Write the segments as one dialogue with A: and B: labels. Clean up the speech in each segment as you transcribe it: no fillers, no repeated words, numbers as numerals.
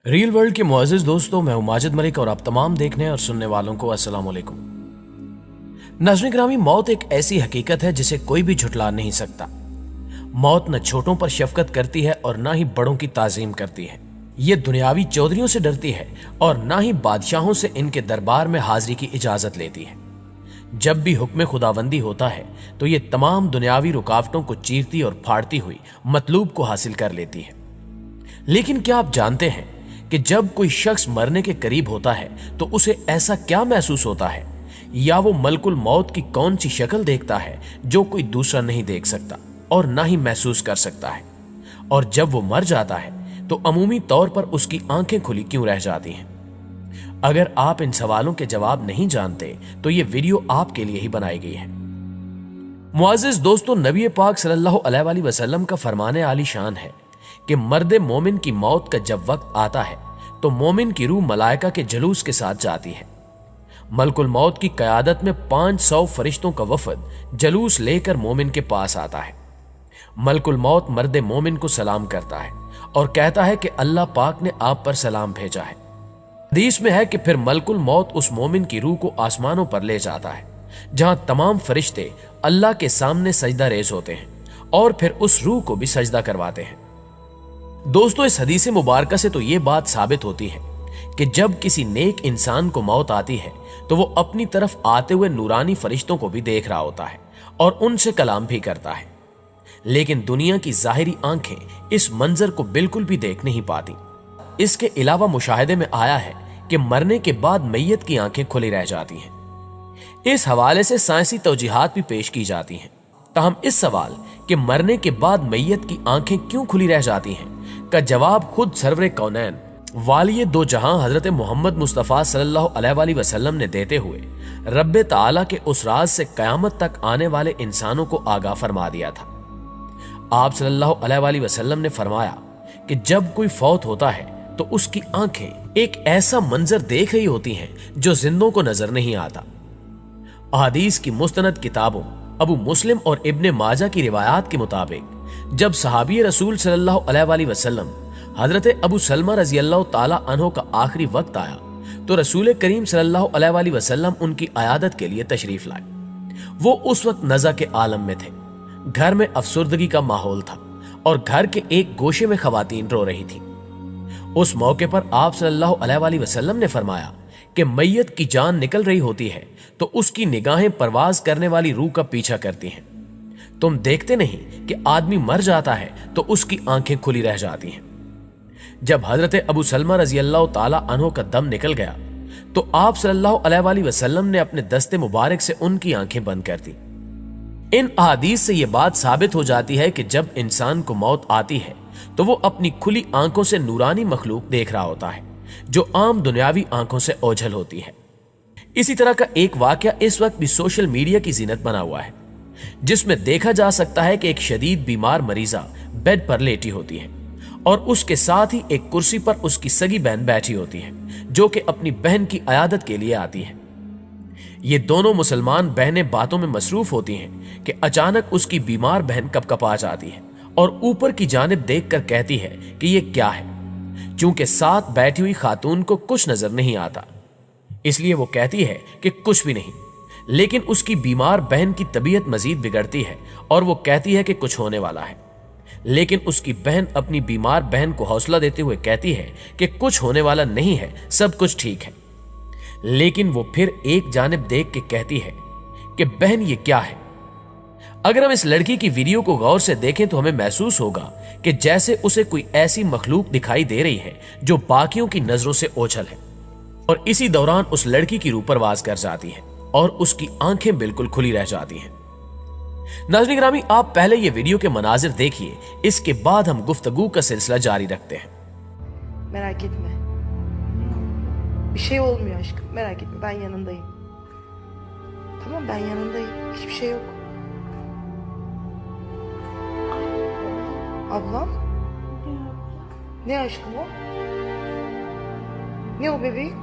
A: Real world के मुअज़्ज़िज़ दोस्तों, मैं हूं माजिद मलिक और आप तमाम देखने और सुनने वालों को अस्सलाम वालेकुम। नाज़रीन गिरामी, मौत एक ऐसी हकीकत है जिसे कोई भी झुठला नहीं सकता। मौत न छोटों पर शफकत करती है और ना ही बड़ों की ताज़ीम करती है। ये दुनियावी चौधरियों से डरती है और ना ही बादशाहों से इनके दरबार में हाजिरी की इजाजत लेती है। जब भी हुक्म खुदाबंदी होता है तो ये तमाम दुनियावी रुकावटों को चीरती और फाड़ती हुई मतलूब को हासिल कर लेती है। लेकिन क्या आप जानते हैं कि जब कोई शख्स मरने के करीब होता है तो उसे ऐसा क्या महसूस होता है, या वो मलकुल मौत की कौन सी शक्ल देखता है जो कोई दूसरा नहीं देख सकता और ना ही महसूस कर सकता है। और जब वो मर जाता है तो अमूमी तौर पर उसकी आंखें खुली क्यों रह जाती हैं? अगर आप इन सवालों के जवाब नहीं जानते तो ये वीडियो आपके लिए ही बनाई गई है। मुअज़्ज़िज़ दोस्तों, नबी पाक सल्लल्लाहु अलैहि वसल्लम का फरमाने आली शान है कि मर्दे मोमिन की मौत का जब वक्त आता है तो मोमिन की रूह मलाइका के जलूस के साथ जाती है। मलकुल मौत की क़यादत में 500 फरिश्तों का वफद जलूस लेकर मोमिन के पास आता है। मलकुल मौत मर्दे मोमिन को सलाम करता है और कहता है कि अल्लाह पाक ने आप पर सलाम भेजा है। हदीस में है कि फिर मलकुल मौत उस मोमिन की रूह को आसमानों पर ले जाता है, जहां तमाम फरिश्ते अल्लाह के सामने सजदा रेज होते हैं और फिर उस रूह को भी सजदा करवाते हैं। दोस्तों, इस हदीस मुबारक से तो ये बात साबित होती है कि जब किसी नेक इंसान को मौत आती है तो वो अपनी तरफ आते हुए नूरानी फरिश्तों को भी देख रहा होता है और उनसे कलाम भी करता है। लेकिन दुनिया की जाहिरी आंखें इस मंजर को बिल्कुल भी देख नहीं पाती। इसके अलावा मुशाहिदे में आया है कि मरने के बाद मैयत की आंखें खुली रह जाती हैं। इस हवाले से साइंसी तौजीहात भी पेश की जाती हैं। ताहम इस सवाल कि मरने के बाद मैयत की आंखें क्यों खुली रह जाती हैं का जवाब खुद सरवरे कौनैन वालिये दो जहां हजरत मोहम्मद मुस्तफ़ा सल्लल्लाहु अलैहि वसल्लम ने देते हुए रब्बे ताला के उस राज से कयामत तक आने वाले इंसानों को आगाह फरमा दिया था। आप सल्लल्लाहु अलैहि वसल्लम ने फरमाया कि जब कोई फौत होता है तो उसकी आंखें एक ऐसा मंजर देख रही होती हैं जो जिंदों को नजर नहीं आता। अहादीस की मुस्तनद किताबों अबू मुस्लिम और इब्ने माजा की रिवायात के मुताबिक जब सहाबी रसूल सल्लल्लाहु अलैहि वसल्लम हजरत अबू सलमा रजी अल्लाह ताला अन्हो का आखिरी वक्त आया तो रसूल करीम सल्लल्लाहु अलैहि वसल्लम उनकी अयादत के लिए तशरीफ लाए। वो उस वक्त नज़ा के आलम में थे। घर में अफसुर्दगी का माहौल था और घर के एक गोशे में खवातीन रो रही थी। उस मौके पर आप सल्लल्लाहु अलैहि वसल्लम ने फरमाया कि मैयत की जान निकल रही होती है तो उसकी निगाहें परवाज करने वाली रूह का पीछा करती हैं। तुम देखते नहीं कि आदमी मर जाता है तो उसकी आंखें खुली रह जाती हैं। जब हजरत अबू सलमा रजी अल्लाह ताला अन्हो का दम निकल गया तो आप सल्लल्लाहु अलैहि वसल्लम ने अपने दस्ते मुबारक से उनकी आंखें बंद कर दी। इन अहादीस से यह बात साबित हो जाती है कि जब इंसान को मौत आती है तो वो अपनी खुली आंखों से नूरानी मखलूक देख रहा होता है जो आम दुनियावी आंखों से ओझल होती है। इसी तरह का एक वाकया इस वक्त भी सोशल मीडिया की जीनत बना हुआ है, जिसमें देखा जा सकता है कि एक शदीद बीमार मरीजा बेड पर लेटी होती है और उसके साथ ही एक कुर्सी पर उसकी सगी बहन बैठी होती है जो कि अपनी बहन की अयादत के लिए आती है। ये दोनों मुसलमान बहनें बातों में मसरूफ होती हैं कि अचानक उसकी बीमार बहन कपकपा जाती है और ऊपर की जानिब देखकर कहती है कि ये क्या है। चूंकि साथ बैठी हुई खातून को कुछ नजर नहीं आता, इसलिए वो कहती है कि कुछ भी नहीं। लेकिन उसकी बीमार बहन की तबीयत मजीद बिगड़ती है और वो कहती है कि कुछ होने वाला है। लेकिन उसकी बहन अपनी बीमार बहन को हौसला देते हुए कहती है कि कुछ होने वाला नहीं है, सब कुछ ठीक है। लेकिन वो फिर एक जानिब देख के कहती है कि बहन ये क्या है। अगर हम इस लड़की की वीडियो को गौर से देखें तो हमें महसूस होगा कि जैसे उसे कोई ऐसी मखलूक दिखाई दे रही है जो बाकियों की नजरों से ओझल है। और इसी दौरान उस लड़की की रूह परवाज कर जाती है और उसकी आंखें बिल्कुल खुली रह जाती हैं। नाज़रीन गिरामी, आप पहले ये वीडियो के मनाजिर देखिए, इसके बाद हम गुफ्तगू का सिलसिला जारी रखते हैं।
B: Merak etme. Bir şey olmuyor aşkım. Merak etme. Ben yanındayım. Tamam, ben yanındayım. Hiçbir şey yok. Ablam? Ne aşkım o? Ne o bebeğim?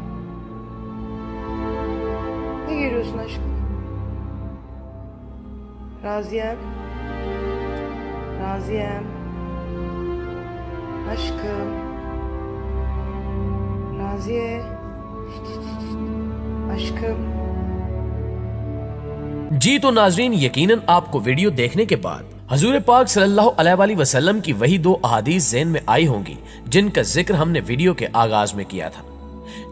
B: Ne görüyorsun aşkım? Raziyem. Raziyem. Aşkım. Naziye. Aşkım.
A: जी तो नाजरीन, यकीनन आपको video देखने के बाद हजूर पाक सल्लल्लाहु अलैहि वसल्लम की वही दो अहादीस ज़हन में आई होंगी जिनका जिक्र हमने वीडियो के आगाज में किया था,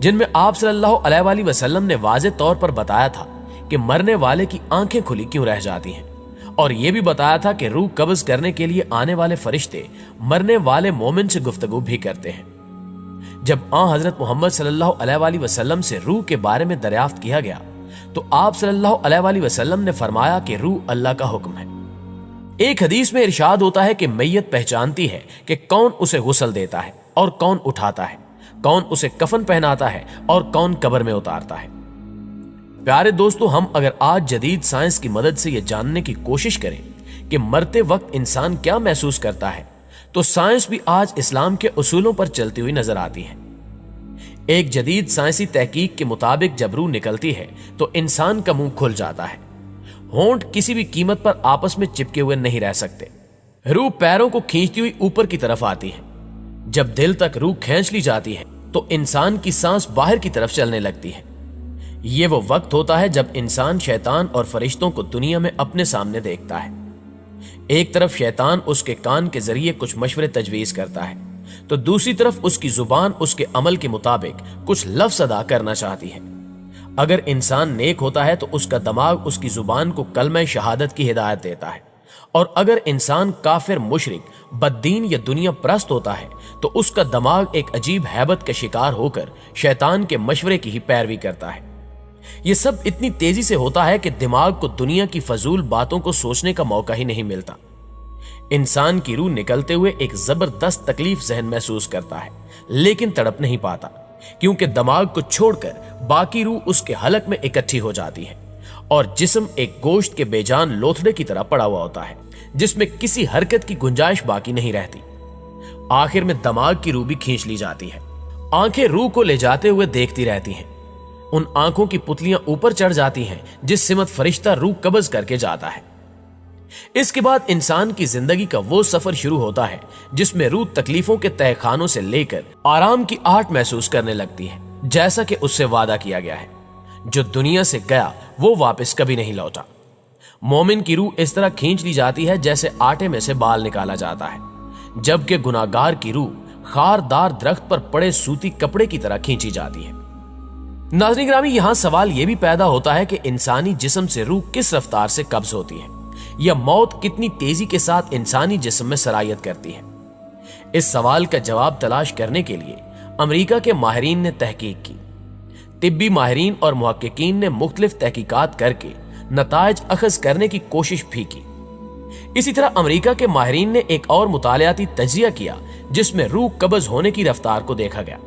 A: जिनमें आप सल्लल्लाहु अलैहि वसल्लम ने वाज़े तौर पर बताया था कि मरने वाले की आंखें खुली क्यों रह जाती हैं, और यह भी बताया था कि रूह कब्ज करने के लिए आने वाले फरिश्ते मरने वाले मोमिन से गुफ्तगू भी करते हैं। जब हजरत मोहम्मद सल्लल्लाहु अलैहि वसल्लम से रूह के बारे में दरियाफ्त किया गया तो आप सल्लल्लाहु अलैहि वसल्लम ने फरमाया कि रूह अल्लाह का हुक्म है। एक हदीस में इरशाद होता है कि मैयत पहचानती है कि कौन उसे गुस्ल देता है और कौन उठाता है, कौन उसे कफन पहनाता है और कौन कब्र में उतारता है। प्यारे दोस्तों, हम अगर आज जदीद साइंस की मदद से यह जानने की कोशिश करें कि मरते वक्त इंसान क्या महसूस करता है, तो साइंस भी आज इस्लाम के उसूलों पर चलती हुई नजर आती है। एक जदीद साइंसी तहकीक के मुताबिक जब रूह निकलती है तो इंसान का मुंह खुल जाता है। होंठ किसी भी कीमत पर आपस में चिपके हुए नहीं रह सकते। रूह पैरों को खींचती हुई ऊपर की तरफ आती है। जब दिल तक रूह खींच ली जाती है तो इंसान की सांस बाहर की तरफ चलने लगती है। ये वो वक्त होता है जब इंसान शैतान और फरिश्तों को दुनिया में अपने सामने देखता है। एक तरफ शैतान उसके कान के जरिए कुछ मशवरे तजवीज करता है, तो दूसरी तरफ उसकी जुबान उसके अमल के मुताबिक कुछ लफ्ज अदा करना चाहती है। अगर इंसान नेक होता है तो उसका दिमाग उसकी जुबान को कलमा शहादत की हिदायत देता है, और अगर इंसान काफिर, मुशरिक, बद्दीन या दुनिया परस्त होता है तो उसका दिमाग एक अजीब हैबत का शिकार होकर शैतान के मशवरे की ही पैरवी करता है। यह सब इतनी तेजी से होता है कि दिमाग को दुनिया की फजूल बातों को सोचने का मौका ही नहीं मिलता। इंसान की रूह निकलते हुए एक जबरदस्त तकलीफ जहन महसूस करता है, लेकिन तड़प नहीं पाता, क्योंकि दिमाग को छोड़कर बाकी रूह उसके हलक में इकट्ठी हो जाती है और जिस्म एक गोश्त के बेजान लोथड़े की तरह पड़ा हुआ होता है, जिसमें किसी हरकत की गुंजाइश बाकी नहीं रहती। आखिर में दिमाग की रूह भी खींच ली जाती है। आंखें रूह को ले जाते हुए देखती रहती हैं। उन आंखों की पुतलियां ऊपर चढ़ जाती हैं जिस सिमत फरिश्ता रूह कब्ज करके जाता है। इसके बाद इंसान की जिंदगी का वो सफर शुरू होता है जिसमें रूह तकलीफों के तहखानों से लेकर आराम की आहट महसूस करने लगती है, जैसा कि उससे वादा किया गया है। जो दुनिया से गया वो वापस कभी नहीं लौटा। मोमिन की रूह इस तरह खींच ली जाती है जैसे आटे में से बाल निकाला जाता है, जबकि गुनाहगार की रूह खारदार दरख्त पर पड़े सूती कपड़े की तरह खींची जाती है। नाज़रीन गिरामी, यहां सवाल यह भी पैदा होता है कि इंसानी जिस्म से रूह किस रफ्तार से कब्ज होती है, या मौत कितनी तेजी के साथ इंसानी जिस्म में सरायत करती है। इस सवाल का जवाब तलाश करने के लिए अमेरिका के माहिरीन ने तहकीक की। तिब्बी माहिरीन और मुहक्किकीन ने मुख्तलिफ तहकीकात करके नताइज अखज करने की कोशिश भी की। इसी तरह अमेरिका के माहिरीन ने एक और मुतालियाती तजिया किया जिसमें रूह कब्ज होने की रफ्तार को देखा गया।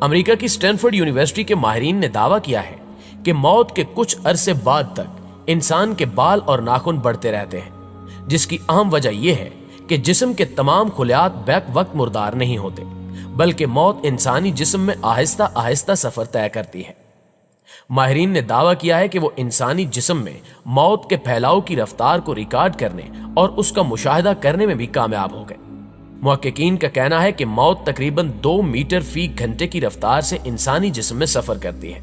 A: अमेरिका की स्टैनफोर्ड यूनिवर्सिटी के माहिरीन ने दावा किया है कि मौत के कुछ अरसे बाद तक इंसान के बाल और नाखून बढ़ते रहते हैं, जिसकी अहम वजह यह है कि जिस्म के तमाम खुलियात बैक वक्त मुर्दार नहीं होते, बल्कि मौत इंसानी जिस्म में आहिस्ता आहिस्ता सफर तय करती है। माहिरीन ने दावा किया है कि वो इंसानी जिस्म में मौत के फैलाव की रफ्तार को रिकॉर्ड करने और उसका मुशाहिदा करने में भी कामयाब हो गए। मुहक्किकीन का कहना है कि मौत तकरीबन 2 मीटर फी घंटे की रफ्तार से इंसानी जिस्म में सफर करती है।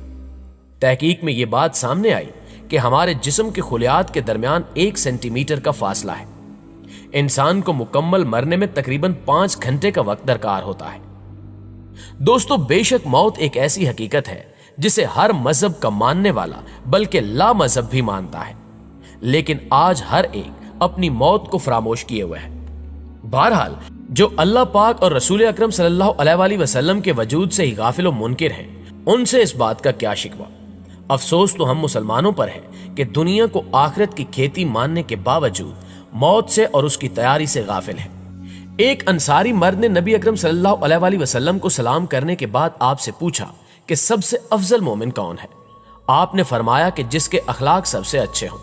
A: तहकीक में यह बात सामने आई कि हमारे जिस्म के खुलियात के दरमियान 1 सेंटीमीटर का फासला है। इंसान को मुकम्मल मरने में तकरीबन 5 घंटे का वक्त दरकार होता है। दोस्तों, बेशक मौत एक ऐसी हकीकत है जिसे हर मजहब का मानने वाला बल्कि ला मजहब भी मानता है, लेकिन आज हर एक अपनी मौत को फरामोश किए हुए है। बहरहाल, जो अल्लाह पाक और रसूल अकरम सल्लल्लाहु अलैहि वसल्लम के वजूद से ही गाफिल व मुनकिर हैं, उनसे इस बात का क्या शिकवा। अफसोस तो हम मुसलमानों पर है कि दुनिया को आखिरत की खेती मानने के बावजूद मौत से और उसकी तैयारी से गाफिल है। एक अंसारी मर्द ने नबी अकरम सल्लल्लाहु अलैहि वसल्लम को सलाम करने के बाद आपसे पूछा कि सबसे अफजल मोमिन कौन है। आपने फरमाया कि जिसके अखलाक सबसे अच्छे हों।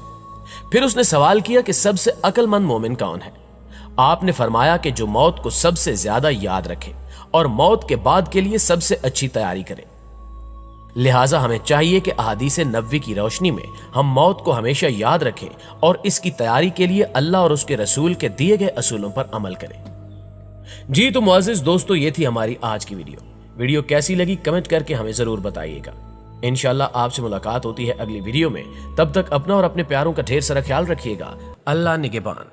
A: फिर उसने सवाल किया कि सबसे अक्लमंद मोमिन कौन है। आपने फरमाया कि जो मौत को सबसे ज्यादा याद रखे और मौत के बाद के लिए सबसे अच्छी तैयारी करे। लिहाजा हमें चाहिए कि अहादीस नबवी की रोशनी में हम मौत को हमेशा याद रखें और इसकी तैयारी के लिए अल्लाह और उसके रसूल के दिए गए असूलों पर अमल करें। जी तो मुअज़्ज़िज़ दोस्तों, ये थी हमारी आज की वीडियो। ویڈیو کیسی لگی کمنٹ کر کے ہمیں ضرور بتائیے گا۔ انشاءاللہ آپ سے ملاقات ہوتی ہے اگلی ویڈیو میں، تب تک اپنا اور اپنے پیاروں کا ڈھیر سارا خیال رکھیے گا۔ اللہ نگہبان۔